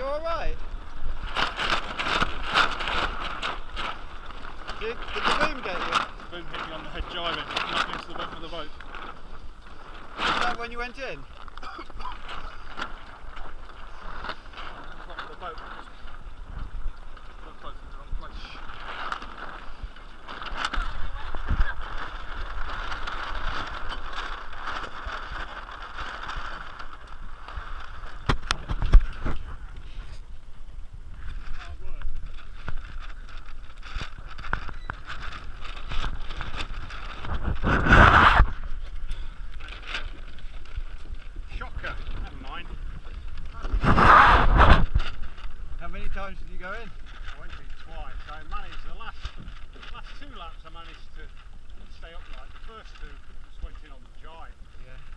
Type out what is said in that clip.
alright? Did the boom get you? The boom hit me on the head gyring, knocked me into the bottom of the boat. Was that when you went in? The boat times did you go in? I went in twice. I managed the last 2 laps. I managed to stay upright. The first 2 just went in on the jibe. Yeah.